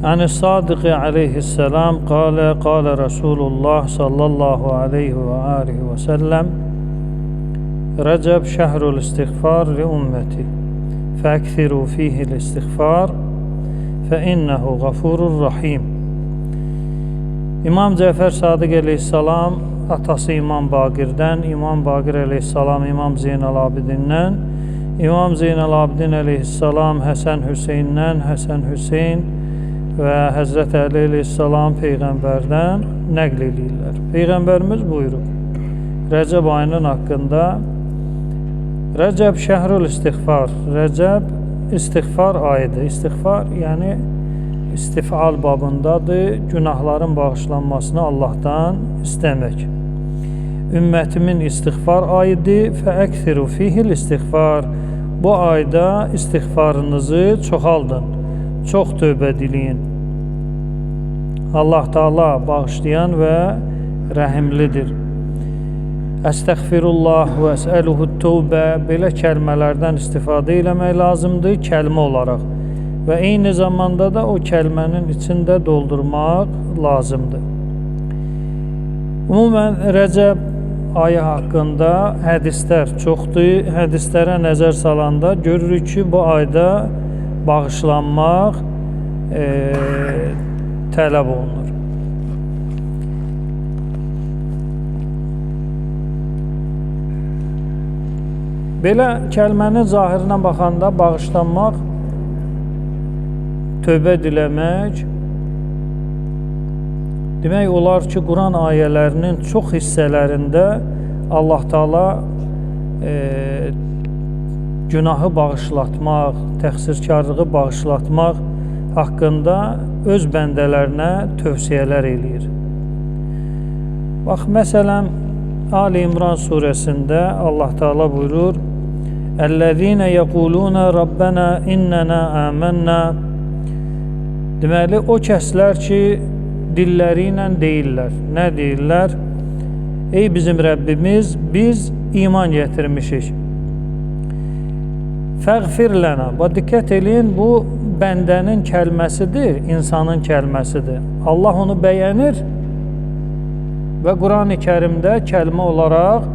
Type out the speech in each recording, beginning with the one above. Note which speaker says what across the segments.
Speaker 1: عن الصادق عليه السلام قال رسول الله صلى الله عليه وآله وسلم رجب شهر الاستغفار لأمتي فأكثروا فيه الاستغفار فإنه غفور رحيم. İmam Cəfər Sadiq əleyhissalam atası İmam Baqirdən, İmam Baqir əleyhissalam İmam Zeynəl-Abidindən, İmam Zeynəl-Abidin əleyhissalam Həsən Hüseyndən, Həsən Hüseyn və Həzrət Əli əleyhissalam Peyğəmbərdən nəql edirlər. Peyğəmbərimiz buyurub, Rəcəb ayının haqqında, Rəcəb şəhrül istiğfar, Rəcəb istiğfar ayıdır. İstiğfar, yəni istifal babındadır, günahların bağışlanmasını Allah'tan istəmək. Ümmətimin istiğfar ayıdır, fəəksiru fihil istiğfar. Bu ayda istiğfarınızı çoxaldın, çox tövbə diləyin. Allah Teala bağışlayan və rəhimlidir. Əstəğfirullah və əsəluhu tövbə, belə kəlmələrdən istifadə eləmək lazımdır kəlmə olaraq. Və eyni zamanda da o kəlmənin içində doldurmaq lazımdır. Ümumən, Rəcəb ayı haqqında hədislər çoxdur. Hədislərə nəzər salanda görürük ki, bu ayda bağışlanmaq tələb olunur. Belə kəlmənin zahirinə baxanda bağışlanmaq, tövbə diləmək demək olar ki, Quran ayələrinin çox hissələrində Allah Teala günahı bağışlatmaq, təqsirkarlığı bağışlatmaq haqqında öz bəndələrinə tövsiyələr eləyir. Bax, məsələn, Ali İmran surəsində Allah Teala buyurur, Əl-ləzīnə yəqulunə Rabbənə innənə əmənnə. Deməli, o kəslər ki, dilləri ilə deyirlər. Nə deyirlər? Ey bizim Rəbbimiz, biz iman gətirmişik. Fəğfir lənə. Diqqət eləyin, bu bəndənin kəlməsidir, insanın kəlməsidir. Allah onu bəyənir və Quran-ı Kərimdə kəlmə olaraq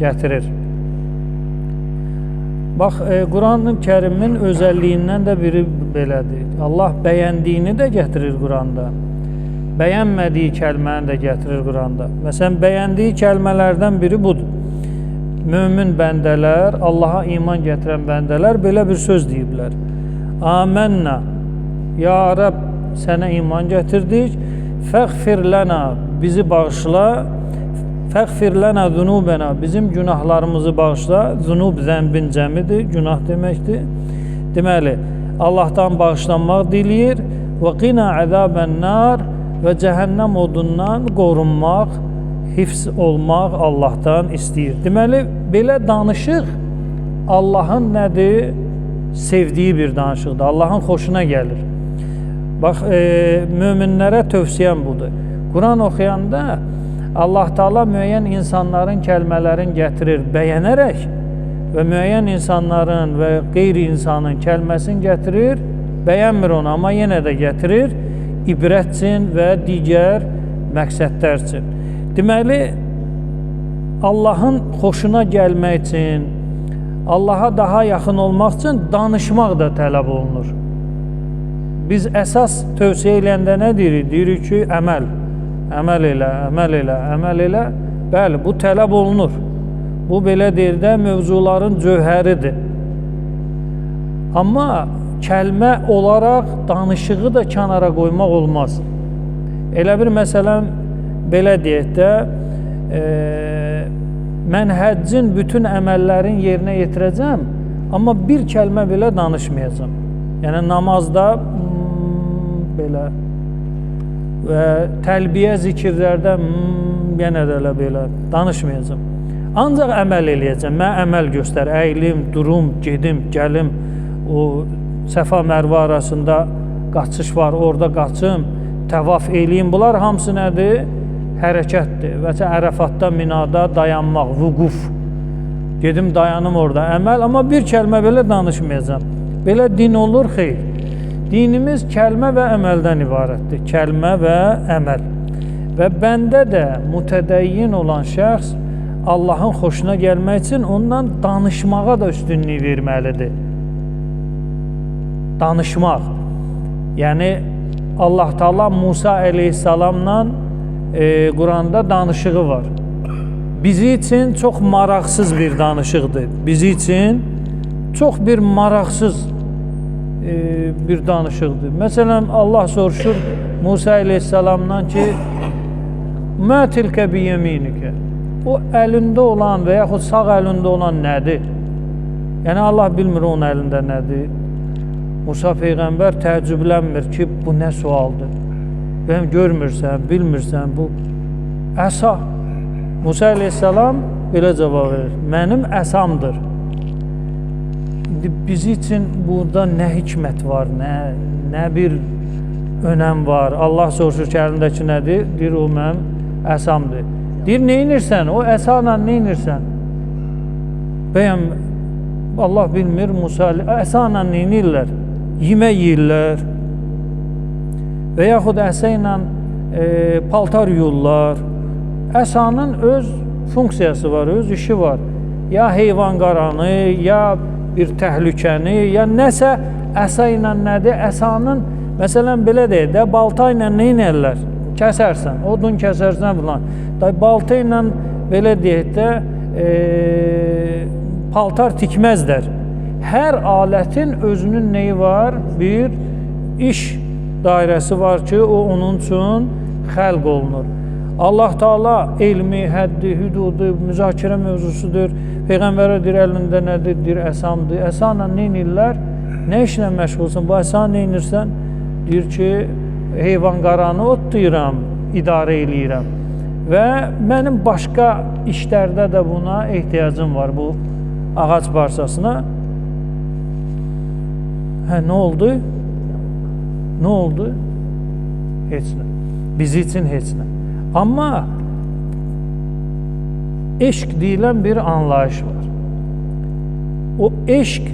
Speaker 1: gətirir. Bax, Quran-ı Kərimin özəlliyindən də biri belədir. Allah bəyəndiyini də gətirir Quranda. Bəyənmədiyi kəlməni də gətirir Quranda. Məsələn, bəyəndiyi kəlmələrdən biri budur. Mömin bəndələr, Allaha iman gətirən bəndələr belə bir söz deyiblər. Āmənnə, ya Rəbb, sənə iman gətirdik. Fəğfir lənə, bizi bağışla. Fəğfir lənə zunubənə, bizim günahlarımızı bağışla. Zunub zənbin cəmidir, günah deməkdir. Deməli, Allahdan bağışlanmaq diləyir. Və qina əzəbən nar, və cəhənnəm odundan qorunmaq, hifz olmaq Allahdan istəyir. Deməli, belə danışıq Allahın nədir? Sevdiyi bir danışıqdır. Allahın xoşuna gəlir. Bax, möminlərə tövsiyəm budur. Quran oxuyanda Allah Teala müəyyən insanların kəlmələrini gətirir, bəyənərək və müəyyən insanların və qeyri-insanın kəlməsini gətirir, bəyənmir onu, amma yenə də gətirir, ibrət üçün və digər məqsədlər üçün. Deməli, Allahın xoşuna gəlmək üçün, Allaha daha yaxın olmaq üçün danışmaq da tələb olunur. Biz əsas tövsiyə eləyəndə nə deyirik? Deyirik ki, əməl. Əməl elə, əməl elə, əməl elə. Bəli, bu tələb olunur. Bu, belə deyir də, mövzuların cövhəridir. Amma kəlmə olaraq danışığı da kənara qoymaq olmaz. Elə bir məsələn, belə deyək də, mən həccin bütün əməllərin yerinə yetirəcəm, amma bir kəlmə belə danışmayacam. Yəni, namazda belə və təlbiyə zikirlərdə yenə də belə danışmayacam. Ancaq əməl eləyəcəm. Mən əməl göstər, əyilim, durum, gedim, gəlim, o Səfa Mərvə arasında qaçış var, orada qaçım, təvaf eləyim. Bunlar hamısı nədir? Hərəkətdir. Və Ərəfatda, Minada dayanmaq, vüquf. Gedim, dayanım orada, əməl. Amma bir kəlmə belə danışmayacam. Belə din olur, xeyr. Dinimiz kəlmə və əməldən ibarətdir. Kəlmə və əməl. Və bəndə də mütədəyyin olan şəxs Allahın xoşuna gəlmək üçün ondan danışmağa da üstünlük verməlidir. Danışmaq. Yəni Allah Taala Musa əleyhissalamla Quranda danışığı var. Bizi üçün çox maraqsız bir danışıqdır. Bizi üçün çox bir maraqsız bir danışıqdır. Məsələn, Allah soruşur Musa əleyhissalamdan ki, "Mə tilkə biyeminikə?" O əlində olan və yaxud sağ əlində olan nədir? Yəni Allah bilmir onun əlində nədir. Musa peyğəmbər təəccüblənmir ki, bu nə sualdır? Bəyəm görmürsən, bilmirsən, bu əsa. Musa əleyhissalam belə cavab verir: "Mənim əsamdır." Bizi üçün burada nə hikmət var, nə bir önəm var. Allah soruşur ki, əlindəki nədir? Deyir, o mənim əsamdır. Deyir, neynirsən? O əsayla neynirsən? Bəyəm Allah bilmir, Musa əsayla neynirlər? Yemək yeyirlər. Və yaxud əsə ilə paltar yuyurlar. Əsanın öz funksiyası var, öz işi var. Ya heyvan qaranı, ya bir təhlükəni, ya nəsə əsa ilə nədir? Əsanın, məsələn, belə deyək də, balta ilə neynərlər? Kəsərsən, odun kəsərsən filan. Balta ilə, belə deyək də, paltar tikməzlər. Hər alətin özünün neyi var? Bir iş dairəsi var ki, o onun üçün xəlq olunur. Allah Taala elmi, həddi, hüdudu, müzakirə mövzusudur. Peyğəmbərə deyir, əlində nədir? Deyir, əsamdır. Əsanla neynirlər? Nə işlə məşğulsun? Bu əsa neynirsən? Deyir ki, heyvan qaranı otlayıram, idarə eləyirəm. Və mənim başqa işlərdə də buna ehtiyacım var, bu ağac parçasına. Nə oldu? Nə oldu? Heç nə. Bizi üçün heç nə. Amma eşq deyilən bir anlayış var. O eşq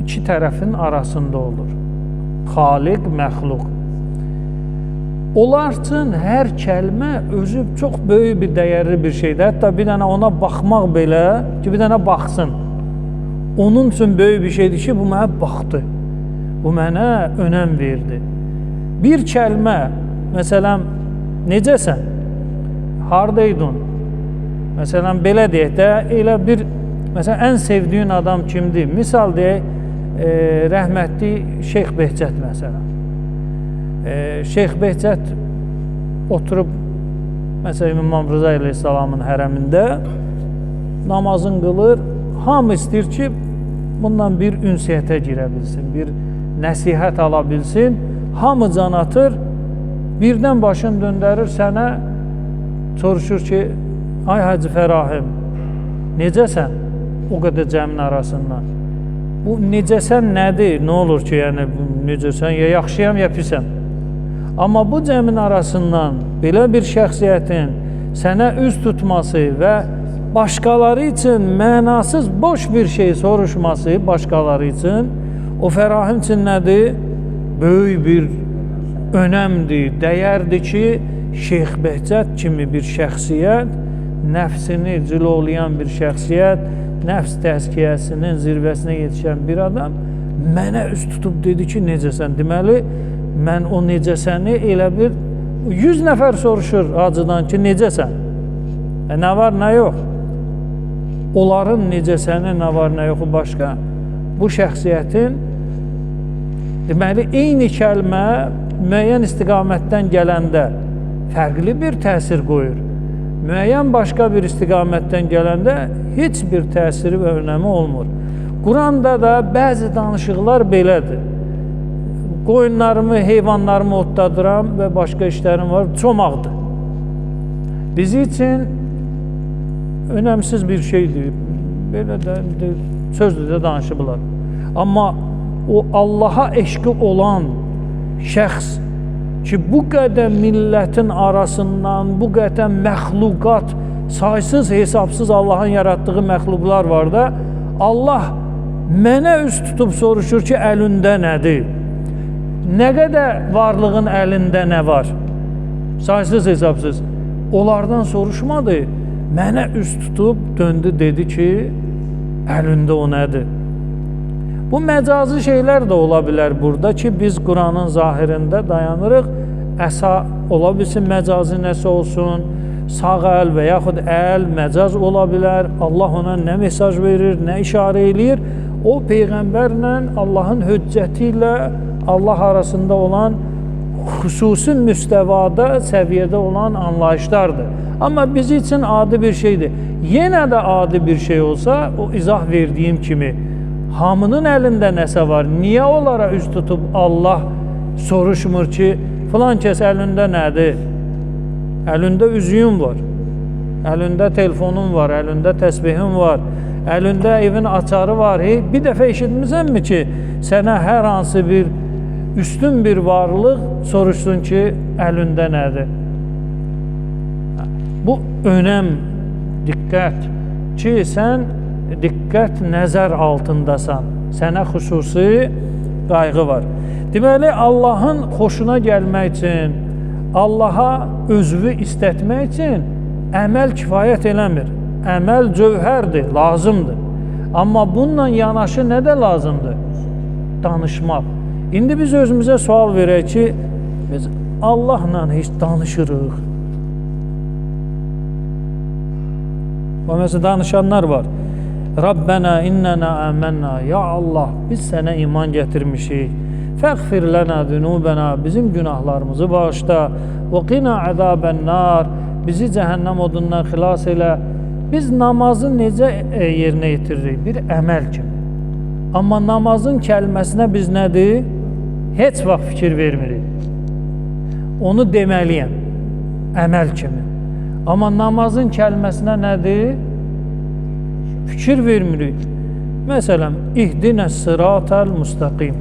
Speaker 1: iki tərəfin arasında olur. Xaliq, məxluq. Onlar üçün hər kəlmə özü çox böyük bir dəyərli bir şeydir. Hətta bir dənə ona baxmaq belə, ki bir dənə baxsın. Onun üçün böyük bir şeydir ki, bu mənə baxdı. Bu mənə önəm verdi. Bir kəlmə, məsələn, necəsən? Hardaydın? Məsələn, belə deyək də, elə bir, məsələn, ən sevdiyin adam kimdir? Misal deyək, rəhmətli Şeyx Behçət məsələn. Şeyx Behçət oturub, məsələn, İmam Rıza əleyhissalamın hərəmində namazını qılır. Hamı istəyir ki, bundan bir ünsiyyətə girə bilsin, bir nəsihət ala bilsin. Hamı can atır, birdən başını döndərir sənə, soruşur ki, ay Hacı Fərahim, necəsən o qədər cəmin arasından? Bu necəsən nədir? Nə olur ki, yəni necəsən, ya yaxşıyam, ya pisəm. Amma bu cəmin arasından belə bir şəxsiyyətin sənə üz tutması və başqaları üçün mənasız, boş bir şey soruşması başqaları üçün, o Fərahim üçün nədir? Böyük bir önəmdir, dəyərdir ki, Şeyx Behçət kimi bir şəxsiyyət, nəfsini cilovlayan bir şəxsiyyət, nəfs təzkiyəsinin zirvəsinə yetişən bir adam mənə üz tutub dedi ki, necəsən? Deməli, mən o necəsəni elə bir 100 nəfər soruşur hacıdan ki, necəsən? Nə var, nə yox? Onların necəsəni, nə var, nə yoxu başqa. Bu şəxsiyyətin deməli, eyni kəlmə müəyyən istiqamətdən gələndə fərqli bir təsir qoyur. Müəyyən başqa bir istiqamətdən gələndə heç bir təsiri və önəmi olmur. Quranda da bəzi danışıqlar belədir. Qoyunlarımı, heyvanlarımı otladıram və başqa işlərim var, çomaqdır. Bizi üçün önəmsiz bir şeydir. Belə də sözdür də danışıblar. Amma o Allaha eşqi olan şəxs ki, bu qədər millətin arasından, bu qədər məxluqat, saysız, hesabsız Allahın yaratdığı məxluqlar var da, Allah mənə üz tutub soruşur ki, əlində nədir? Nə qədər varlığın əlində nə var? Saysız hesabsız. Onlardan soruşmadı. Mənə üst tutub döndü, dedi ki, əlində o nədir? Bu məcazi şeylər də ola bilər burada ki, biz Quranın zahirində dayanırıq. Əsa ola bilsin, məcazi nəsə olsun, sağ əl və yaxud əl məcaz ola bilər. Allah ona nə mesaj verir, nə işarə eləyir? O, Peyğəmbərlə Allahın höccəti ilə Allah arasında olan xüsusi müstəvada, səviyyədə olan anlayışlardır. Amma biz üçün adi bir şeydir. Yenə də adi bir şey olsa, o izah verdiyim kimi, hamının əlində nəsə var. Niyə onlara üst tutub Allah soruşmur ki, filan kəs əlində nədir? Əlində üzüyün var, əlində telefonun var, əlində təsbihin var, əlində evin açarı var. Bir dəfə eşitmisənmi ki, sənə hər hansı bir üstün bir varlıq soruşsun ki, əlində nədir? Bu önəm, diqqət ki, sən diqqət nəzər altındasan. Sənə xüsusi qayğı var. Deməli, Allahın xoşuna gəlmək üçün, Allaha özünü istətmək üçün əməl kifayət eləmir. Əməl cövhərdir, lazımdır. Amma bununla yanaşı nə də lazımdır? Danışmaq. İndi biz özümüzə sual verək ki, biz Allahla heç danışırıq. Və məsələn, danışanlar var. Rabbena innena əmənna. Ya Allah, biz sənə iman gətirmişik. Fəğfir lənə zünubənə. Bizim günahlarımızı bağışla. Və qina əzabən nar. Bizi cəhənnəm odundan xilas elə. Biz namazı necə yerinə yetiririk? Bir əməl kimi. Amma namazın kəlməsinə biz nədir? Heç vaxt fikir vermirik. Onu deməliyəm. Əməl kimi. Amma namazın kəlməsinə nədir? Fikir vermirik. Məsələn, ihdinə sıratal müstəqim.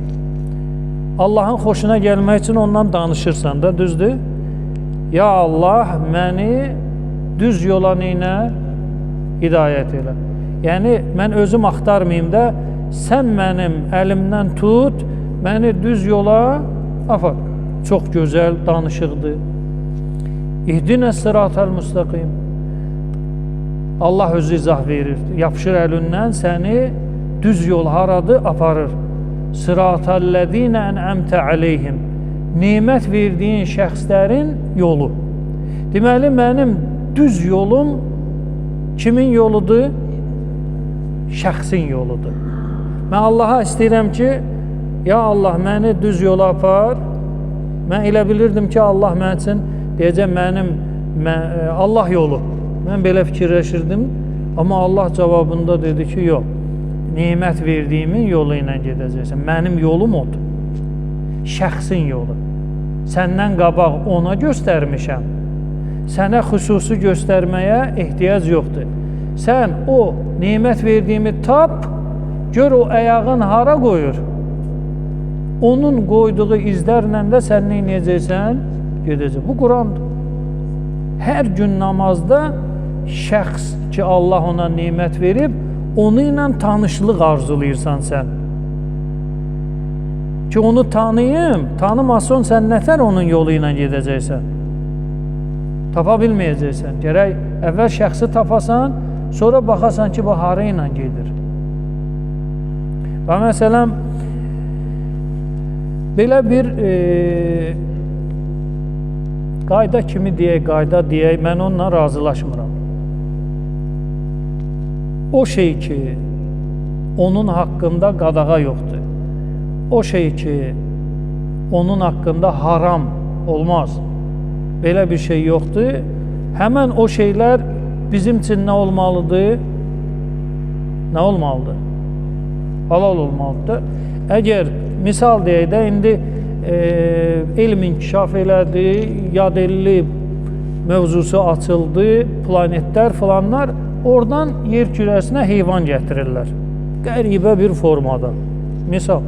Speaker 1: Allahın xoşuna gəlmək üçün ondan danışırsan da, düzdür? Ya Allah, məni düz yola ilə hidayət elə. Yəni, mən özüm axtarmayayım da, sən mənim əlimdən tut, məni düz yola apar. Çox gözəl danışıqdır. İhdinə sıratal müstəqim. Allah özü izah verir. Yapışır əlindən səni düz yol haradır, aparır. Sıratəl-ləzīnə ən'əmtə aleyhim. Nemət verdiyin şəxslərin yolu. Deməli, mənim düz yolum kimin yoludur? Şəxsin yoludur. Mən Allaha istəyirəm ki, ya Allah, məni düz yola apar. Mən elə bilirdim ki, Allah mən üçün deyəcəm, Allah yolu. Mən belə fikirləşirdim. Amma Allah cavabında dedi ki, yox. Nemət verdiyimin yolu ilə gedəcəksən. Mənim yolum odur. Şəxsin yolu. Səndən qabaq ona göstərmişəm. Sənə xüsusi göstərməyə ehtiyac yoxdur. Sən o nemət verdiyimi tap, gör o ayağın hara qoyur. Onun qoyduğu izlərlə də sən nə edəcəksən? Gedəcək. Bu Qurandır. Hər gün namazda şəxs ki, Allah ona nemət verib, onu ilə tanışlıq arzulayırsan sən. Ki, onu tanıyım, tanımasan sən nətər onun yolu ilə gedəcəksən? Tapa bilməyəcəksən. Gərək əvvəl şəxsi tapasan, sonra baxasan ki, bu hara ilə gedir. Və məsələn, belə bir qayda kimi deyək, qayda deyək, mən onunla razılaşmıram. O şey ki, onun haqqında qadağa yoxdur. O şey ki, onun haqqında haram olmaz. Belə bir şey yoxdur. Həmən o şeylər bizim üçün nə olmalıdır? Nə olmalıdır? Halal olmalıdır. Əgər misal deyək də, indi elm inkişaf elədi, yad elli mövzusu açıldı, planetlər filanlar, oradan yer kürəsinə heyvan gətirirlər. Qəribə bir formada. Misal.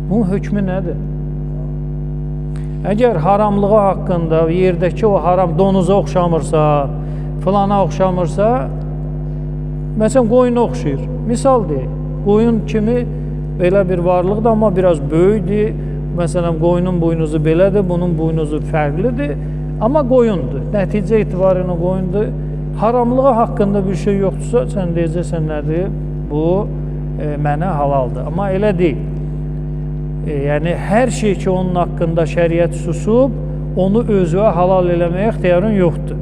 Speaker 1: Bunun hökmü nədir? Əgər haramlığı haqqında yerdəki o haram donuza oxşamırsa, filana oxşamırsa, məsələn, qoyuna oxşayır. Misal deyək, qoyun kimi belə bir varlıqdır, amma biraz böyükdür. Məsələn, qoyunun buynuzu belədir, bunun buynuzu fərqlidir, amma qoyundur. Nəticə etibarıyla qoyundur. Haramlığı haqqında bir şey yoxdursa, sən deyəcəksən nədir? Bu mənə halaldır. Amma elə deyil. Yəni, hər şey ki, onun haqqında şəriət susub, onu özünə halal eləməyə ixtiyarın yoxdur.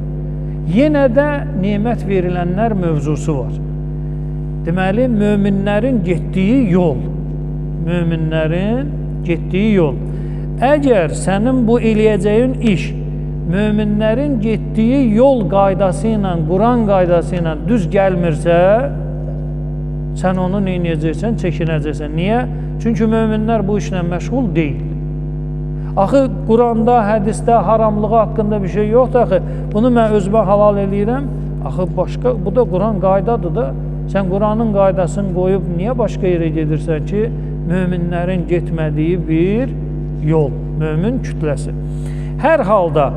Speaker 1: Yenə də nemət verilənlər mövzusu var. Deməli, möminlərin getdiyi yol. Möminlərin getdiyi yol. Əgər sənin bu eləyəcəyin iş möminlərin getdiyi yol qaydası ilə, Quran qaydası ilə düz gəlmirsə, sən onu neynəyəcəksən? Çəkinəcəksən. Niyə? Çünki möminlər bu işlə məşğul deyil. Axı, Quranda, hədisdə haramlığı haqqında bir şey yoxdur. Axı, bunu mən özümə halal eləyirəm. Axı, başqa, bu da Quran qaydadır da. Sən Quranın qaydasını qoyub, niyə başqa yerə gedirsən ki, möminlərin getmədiyi bir yol, mömin kütləsi. Hər halda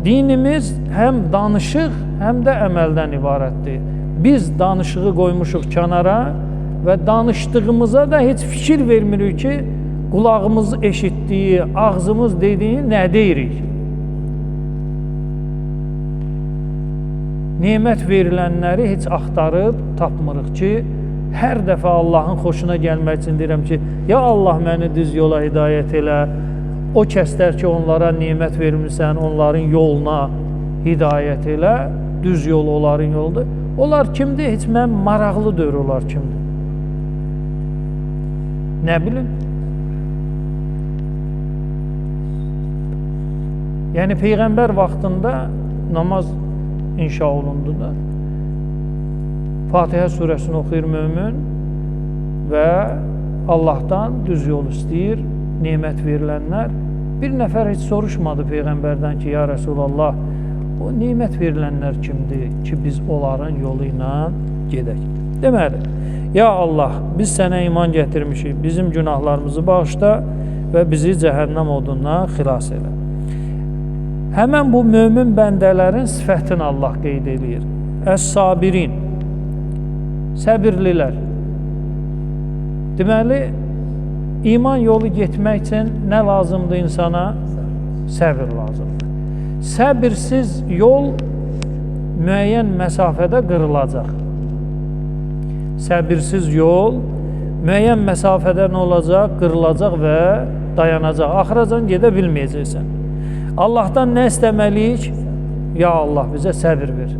Speaker 1: dinimiz həm danışıq, həm də əməldən ibarətdir. Biz danışığı qoymuşuq kənara və danışdığımıza da heç fikir vermirik ki, qulağımız eşitdiyi, ağzımız dediyi nə deyirik? Nemət verilənləri heç axtarıb tapmırıq ki, hər dəfə Allahın xoşuna gəlmək üçün deyirəm ki, ya Allah məni düz yola hidayət elə, o kəslər ki, onlara nemət vermirsən, onların yoluna hidayət elə, düz yol onların yoldur. Onlar kimdir? Heç mən maraqlı deyir onlar kimdir. Nə bilim? Yəni, Peyğəmbər vaxtında namaz inşa olundu da, Fatihə surəsini oxuyur mömin və Allahdan düz yol istəyir, nemət verilənlər. Bir nəfər heç soruşmadı Peyğəmbərdən ki, ya Rəsulallah, o nemət verilənlər kimdir ki, biz onların yolu ilə gedək. Deməli, ya Allah, biz sənə iman gətirmişik, bizim günahlarımızı bağışla və bizi cəhənnəm odundan xilas elə. Həmən bu mömin bəndələrin sifətini Allah qeyd edir. Əs-sabirin, səbirlilər. Deməli, iman yolu getmək üçün nə lazımdır insana? Səbir lazımdır. Səbirsiz yol müəyyən məsafədə qırılacaq. Səbirsiz yol müəyyən məsafədə nə olacaq? Qırılacaq və dayanacaq. Axıracan gedə bilməyəcəksən. Allahdan nə istəməliyik? Ya Allah, bizə səbir ver.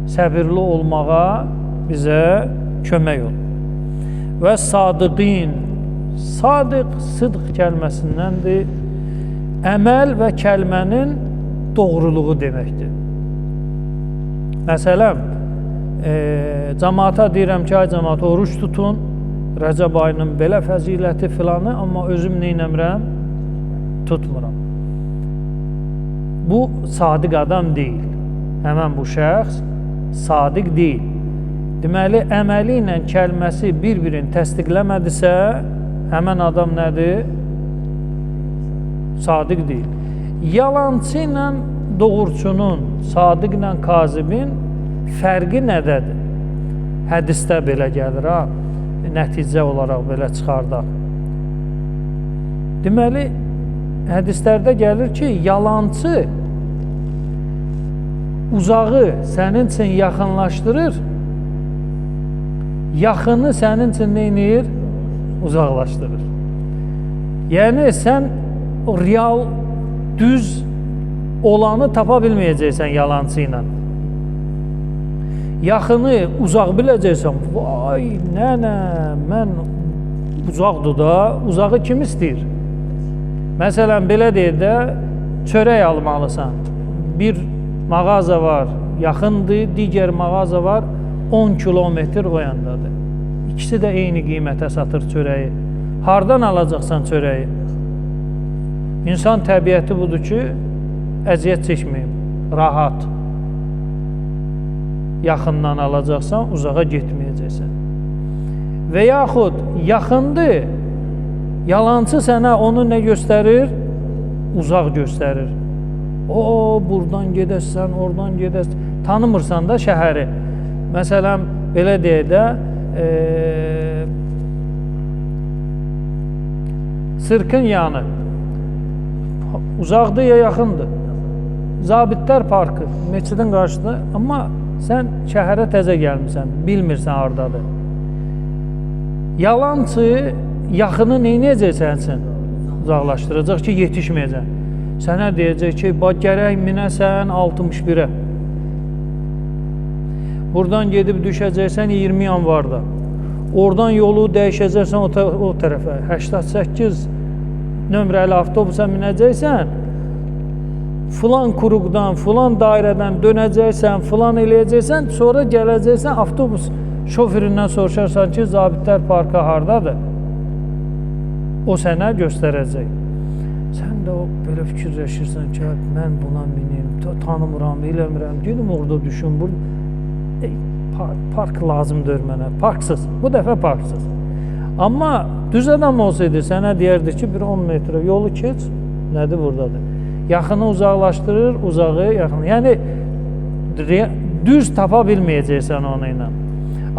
Speaker 1: Səbirli olmağa bizə kömək ol. Və sadiqin, sadiq, sıdq kəlməsindəndir. Əməl və kəlmənin doğruluğu deməkdir. Məsələn, cəmaata deyirəm ki, ay cəmaat, oruç tutun, Rəcəb ayının belə fəziləti filanı, amma özüm neynəmirəm? Tutmuram. Bu, sadiq adam deyil. Həmən bu şəxs sadiq deyil. Deməli, əməli ilə kəlməsi bir-birini təsdiqləmədisə, həmən adam nədir? Sadiq deyil. Yalancı ilə doğurçunun, sadiq ilə kazibin fərqi nədədir? Hədisdə belə gəlir, ha? Nəticə olaraq belə çıxardaq. Deməli, hədislərdə gəlir ki, yalancı uzağı sənin üçün yaxınlaşdırır, yaxını sənin üçün neynir? Uzaqlaşdırır. Yəni, sən real, düz olanı tapa bilməyəcəksən yalancı ilə. Yaxını uzaq biləcəksən, vay, nənə, mən uzaqdır da, uzağı kim istəyir? Məsələn, belə deyək də, çörək almalısan. Bir mağaza var, yaxındır, digər mağaza var, 10 kilometr o yandadır. İkisi də eyni qiymətə satır çörəyi. Hardan alacaqsan çörəyi? İnsan təbiəti budur ki, əziyyət çəkməyim, rahat. Yaxından alacaqsan, uzağa getməyəcəksən. Və yaxud yaxındır, yalancı sənə onu nə göstərir? Uzaq göstərir. O, buradan gedəsən, oradan gedəsən. Tanımırsan da şəhəri. Məsələn, belə deyək də, sirkin yanı uzaqdır ya yaxındır? Zabitlər parkı, meçidin qarşısında, amma sən şəhərə təzə gəlmirsən, bilmirsən hardadır. Yalançı yaxını neynəyəcəksən sən? Uzaqlaşdıracaq ki, yetişməyəcək. Sənə deyəcək ki, bax gərək minəsən 61-ə. Buradan gedib düşəcəksən 20 yanvarda. Oradan yolu dəyişəcəksən o tərəfə. 88 nömrəli avtobusa minəcəksən. Filan kuruqdan, filan dairədən dönəcəksən, filan eləyəcəksən, sonra gələcəksən, avtobus şoföründən soruşarsan ki, Zabitlər parkı hardadır? O sənə göstərəcək. Sən də belə fikirləşirsən ki, mən buna minim, tanımıram, eləmirəm, gedim orada düşün, park lazımdır mənə, parksız, bu dəfə parksız. Amma düz adam olsaydı sənə deyərdi ki, bir 10 metrə yolu keç, nədir buradadır? Yaxını uzaqlaşdırır, uzağı yaxın. Yəni, düz tapa bilməyəcəksən onu ilə.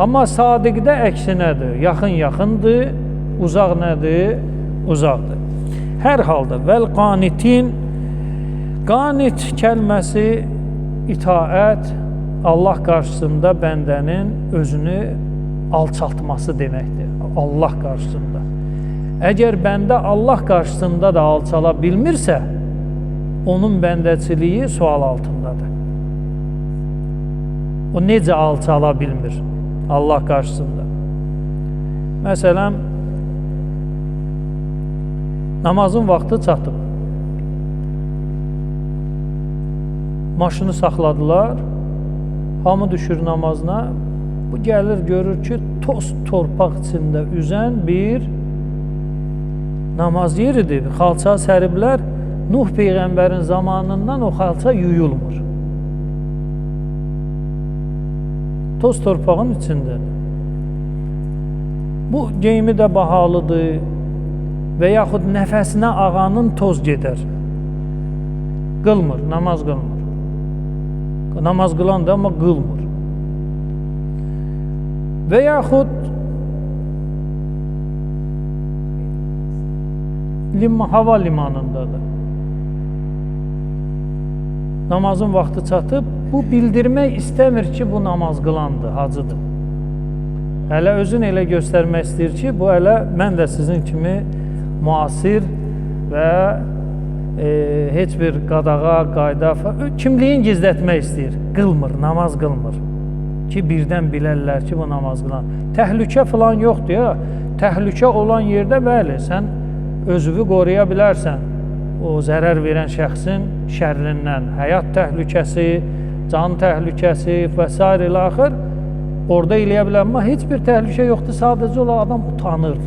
Speaker 1: Amma sadiqdə əksinədir. Yaxın yaxındır, uzaq nədir? Uzaqdır. Hər halda vəl qanitin, qanit kəlməsi itaət, Allah qarşısında bəndənin özünü alçaltması deməkdir. Allah qarşısında. Əgər bəndə Allah qarşısında da alçala bilmirsə, onun bəndəçiliyi sual altındadır. O necə alçala bilmir Allah qarşısında? Məsələn, namazın vaxtı çatıb. Maşını saxladılar, hamı düşür namazına. Bu gəlir, görür ki, toz torpaq içində üzən bir namaz yeridir. Xalça səriblər, Nuh Peyğəmbərin zamanından o xalça yuyulmur. Toz torpağın içindədir. Bu geyimi də bahalıdır və yaxud nəfəsinə ağanın toz gedər. Qılmır, namaz qılmır. Namaz qılan da amma qılmır. Və yaxud hava limanındadır. Namazın vaxtı çatıb, bu bildirmək istəmir ki, bu namaz qılandır, hacıdır. Hələ özün elə göstərmək istəyir ki, bu hələ mən də sizin kimi müasir və heç bir qadağa, qayda, kimliyin gizlətmək istəyir. Qılmır, namaz qılmır. Ki, birdən bilərlər ki, bu namaz qılan. Təhlükə falan yoxdur ya. Təhlükə olan yerdə, bəli, sən özünü qoruya bilərsən. O zərər verən şəxsin şərrindən, həyat təhlükəsi, can təhlükəsi və s. ilə axır orada eləyə bilər. Amma heç bir təhlükə yoxdur, sadəcə olaraq adam utanır.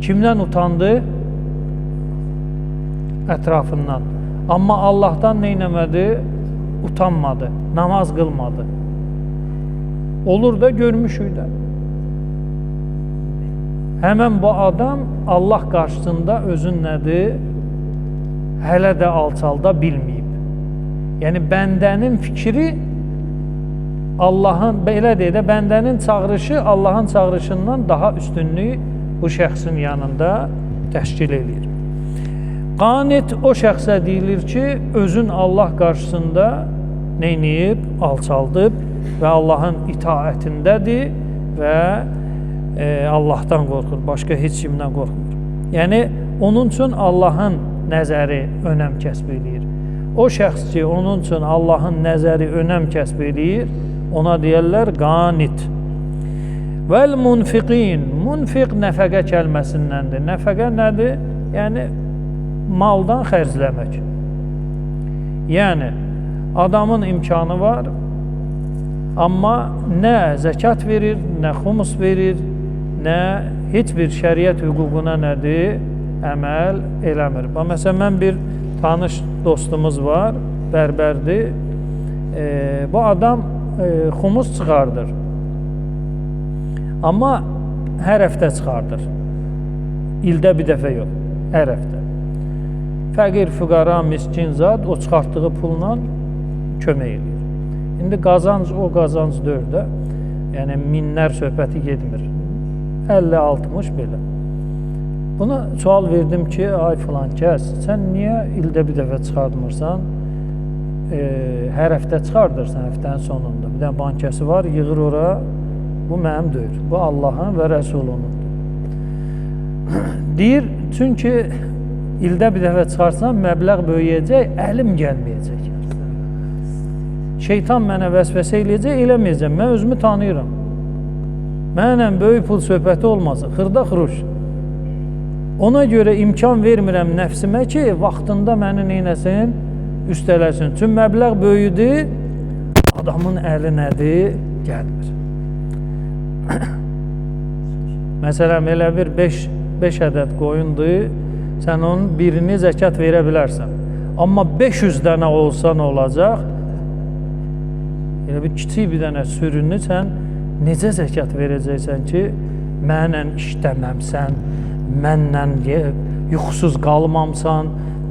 Speaker 1: Kimdən utandı? Ətrafından. Amma Allahdan neynəmədi? Utanmadı, namaz qılmadı. Olur da görmüşük də. Həmən bu adam Allah qarşısında özün nədir? Hələ də alçalda bilməyib. Yəni, bəndənin fikri Allahın, belə deyə də, bəndənin çağırışı Allahın çağırışından daha üstünlüyü bu şəxsin yanında təşkil edir. Qanit o şəxsə deyilir ki, özün Allah qarşısında neyniyib, alçaldıb və Allahın itaətindədir və Allahdan qorxur, başqa heç kimdən qorxmur. Yəni, onun üçün Allahın nəzəri önəm kəsb edir. O şəxs ki, onun üçün Allahın nəzəri önəm kəsb edir, ona deyərlər qanit. Vəl munfiqin, munfiq nəfəqə kəlməsindəndir. Nəfəqə nədir? Yəni, maldan xərcləmək. Yəni, adamın imkanı var, amma nə zəkat verir, nə xumus verir, nə heç bir şəriət hüququna nədir? Əməl eləmir. Məsələn, mən bir tanış dostumuz var, bərbərdir. Bu adam xumus çıxardır. Amma hər həftə çıxardır. İldə bir dəfə yox, hər həftə. Fəqir, füqara, miskin zat o çıxartdığı pulla kömək edir. İndi qazanc o qazanc deyil də. Yəni minlər söhbəti getmir. 50-60 belə. Buna sual verdim ki, ay filan kəs, sən niyə ildə bir dəfə çıxartmırsan? Hər həftə çıxardırsan həftənin sonunda. Bir dənə bankəsi var, yığır ora. Bu mənim deyil. Bu Allahın və Rəsulunundur. Deyir, çünki ildə bir dəfə çıxarsan, məbləğ böyüyəcək, əlim gəlməyəcək. Şeytan mənə vəsvəsə eləyəcək, eləməyəcəm. Mən özümü tanıyıram. Mənlə böyük pul söhbəti olmasın, xırda xuruş. Ona görə imkan vermirəm nəfsimə ki, vaxtında məni neynəsin, üstələsin. Çünki məbləğ böyüdür, adamın əli nədir, gəlmir. Məsələn, elə bir 5 ədəd qoyundur, sən onun birini zəkat verə bilərsən. Amma 500 dənə olsa nə olacaq? Elə bir kiçik bir dənə sürünü sən necə zəkat verəcəksən ki, mənlə işləməmsən, mənlə yuxusuz qalmamsan,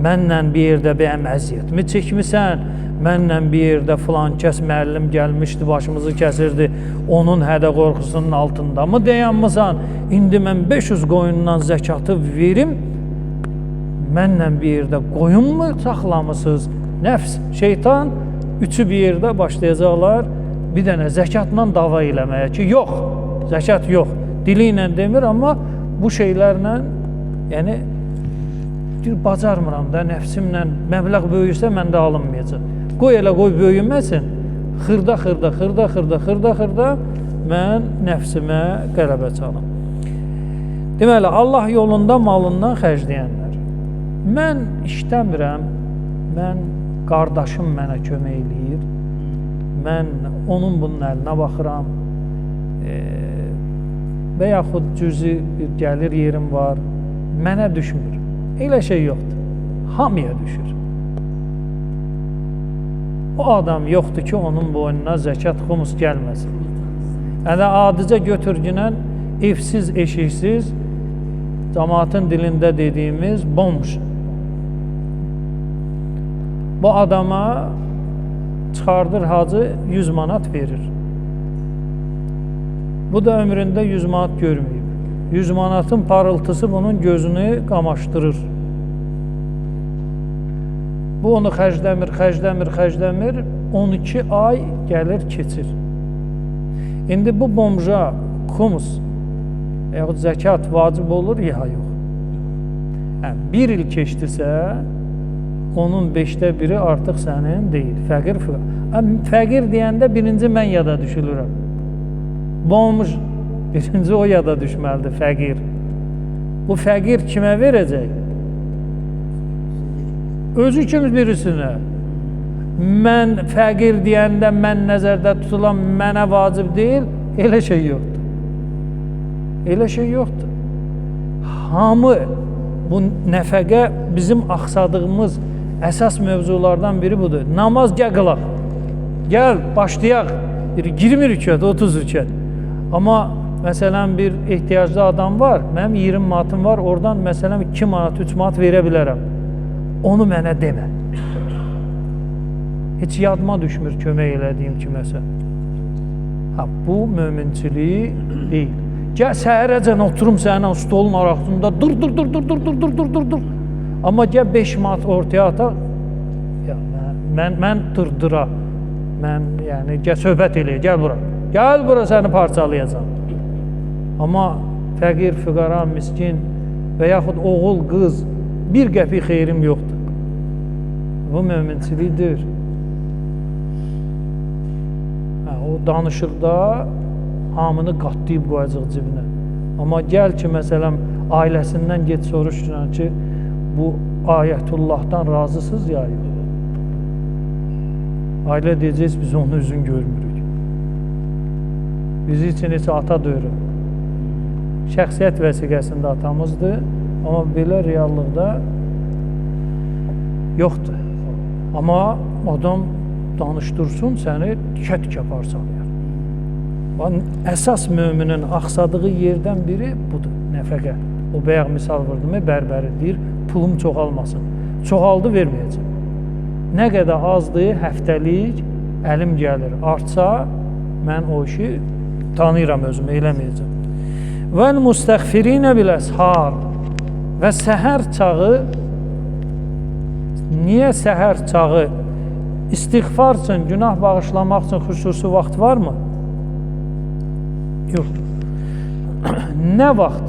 Speaker 1: mənlə bir yerdə bir əziyyətimi çəkmisən, mənlə bir yerdə filan kəs müəllim gəlmişdi, başımızı kəsirdi, onun hədə qorxusunun altında mı dayanmısan? İndi mən 500 qoyundan zəkatı verim, mənlə bir yerdə qoyun mu saxlamısınız? Nəfs, şeytan, üçü bir yerdə başlayacaqlar bir dənə zəkatla dava eləməyə ki, yox, zəkat yox. Dili ilə demir, amma bu şeylərlə, yəni, bacarmıram da, nəfsimlə məbləğ böyüyürsə, məndə alınmayacaq. Qoy elə qoy böyüməsin, xırda, mən nəfsimə qələbə çalım. Deməli, Allah yolunda malından xərcləyənlər. Mən işləmirəm, mən qardaşım mənə kömək eləyir, mən onun bunun əlinə baxıram və yaxud cüzi bir gəlir yerim var, mənə düşmür. Elə şey yoxdur, hamıya düşür. O adam yoxdur ki, onun boynuna zəkat, xumus gəlməsin. Yəni, adicə götürgünən evsiz, eşiksiz, cəmaatın dilində dediyimiz bomj. Bu adama çıxardır hacı 100 manat verir. Bu da ömründə 100 manat görməyib. 100 manatın parıltısı bunun gözünü qamaşdırır. Bu onu xərcləmir, 12 ay gəlir, keçir. İndi bu bomja xumus, yaxud zəkat vacib olur, ya yox. Bir il keçdisə, onun 5də biri artıq sənin deyil, fəqir. Fəqir deyəndə birinci mən yada düşülürəm. Bomj, birinci o yada düşməlidir, fəqir. Bu fəqir kimə verəcək? Özü kimi birisinə. Mən fəqir deyəndə mən nəzərdə tutulan mənə vacib deyil, elə şey yoxdur. Elə şey yoxdur. Hamı bu nəfəqə bizim axsadığımız əsas mövzulardan biri budur. Namaz gəl qılaq. Gəl, başlayaq. 20 rükət, 30 rükət. Amma məsələn bir ehtiyaclı adam var, mənim 20 manatım var, oradan məsələn 2 manat, 3 manat verə bilərəm. Onu mənə demə. Heç yadıma düşmür kömək elədiyim kiməsə. Bu möminçilik deyil. Gəl səhərəcən oturum sənin stolun arasında, dur. Amma gəl 5 manat ortaya ataq, mən dırdıra, mən yəni gəl söhbət eləyə, gəl bura. Gəl bura səni parçalayacam. Amma fəqir, füqara, miskin və yaxud oğul, qız, bir qəpik xeyrim yoxdur. Bu möminçilikdir. O danışıqda hamını qatlayıb qoyacaq cibinə. Amma gəl ki, məsələn, ailəsindən get soruşduran ki, bu ayətullahdan razısınız ya yox. Ailə deyəcəyiz, biz onun üzünü görmürük. Bizi üçün heç ata döyürür. Şəxsiyyət vəsiqəsində atamızdır, amma belə reallıqda yoxdur. Amma adam danışdırsın, səni tikə-tikə parçalayar. Əsas möminin axsadığı yerdən biri budur, nəfəqə. O bayaq misal vurdu, bərbəri deyir, pulum çoxalmasın. Çoxaldı, verməyəcəm. Nə qədər azdır, həftəlik əlim gəlir. Artsa, mən o işi tanıyıram özümü, eləməyəcəm. Vəl müstəğfirinə bil əshar. və səhər çağı, niyə səhər çağı istiğfar üçün, günah bağışlamaq üçün xüsusi vaxt varmı? Yoxdur. Nə vaxt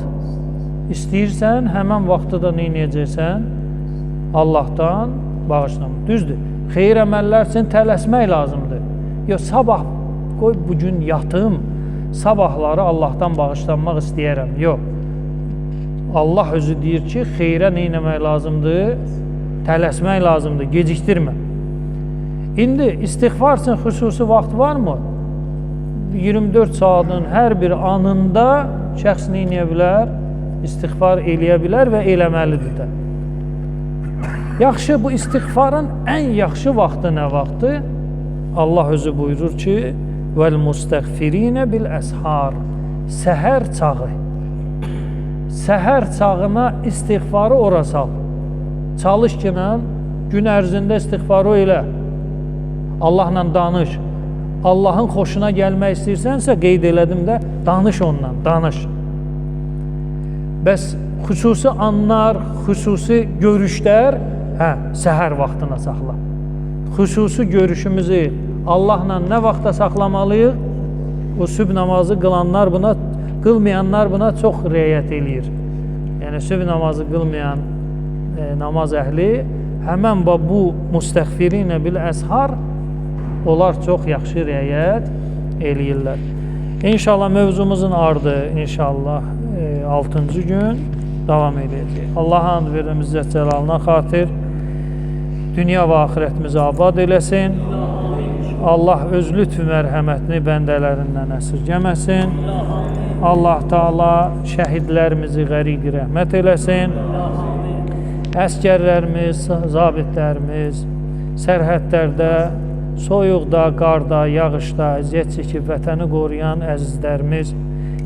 Speaker 1: istəyirsən, həmən vaxtı da nə edəcəksən? Allahdan bağışlamaq. Düzdür, xeyir əməllər üçün tələsmək lazımdır. Yox, sabah, qoy bugün yatım, sabahları Allahdan bağışlanmaq istəyərəm. Yox, Allah özü deyir ki, xeyrə nə etmək lazımdır? Tələsmək lazımdır, gecikdirmə. İndi istiğfar üçün xüsusi vaxt varmı? 24 saatın hər bir anında şəxs nə edə bilər? İstiğfar eləyə bilər və eləməlidir də. Yaxşı, bu istiğfarın ən yaxşı vaxtı nə vaxtı? Allah özü buyurur ki, vəl-müstəğfirinə bil-əshar, səhər çağı. Səhər çağına istiğfarı ora sal. Çalış ki, gün ərzində istiğfarı elə. Allahla danış. Allahın xoşuna gəlmək istəyirsənsə, qeyd elədim də, danış ondan, danış. Bəs xüsusi anlar, xüsusi görüşlər, səhər vaxtına saxla. Xüsusi görüşümüzü Allahla nə vaxta saxlamalıyıq? O sübh namazı qılmayanlar buna çox riayət eləyir. Yəni, sübh namazı qılmayan namaz əhli həmən bu müstəğfirinə bil-əshar onlar çox yaxşı riayət eləyirlər. İnşallah mövzumuzun ardı, inşallah 6-cı gün davam edəcək. Allaha and verirəm İzzət Cəlalına xatir, dünya və axirətimizi abad eləsin. Allah öz lütf mərhəmətini bəndələrindən əsirgəməsin. Allah Taala şəhidlərimizi qəriq rəhmət eləsin. Əskərlərimiz, zabitlərimiz, sərhədlərdə, soyuqda, qarda, yağışda əziyyət çəkib vətəni qoruyan əzizlərimiz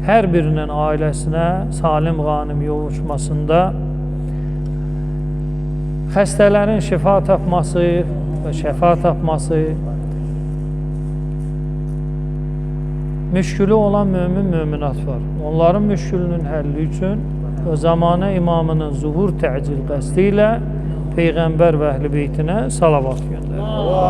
Speaker 1: hər birinin ailəsinə salim qanim yoluşmasında xəstələrin şifa tapması və şəfa tapması, müşkülü olan möminat var. Onların müşkülünün həlli üçün və zamanə imamının zuhur təcil qəsdi ilə Peyğəmbər və əhl-i beytinə salavat göndərir.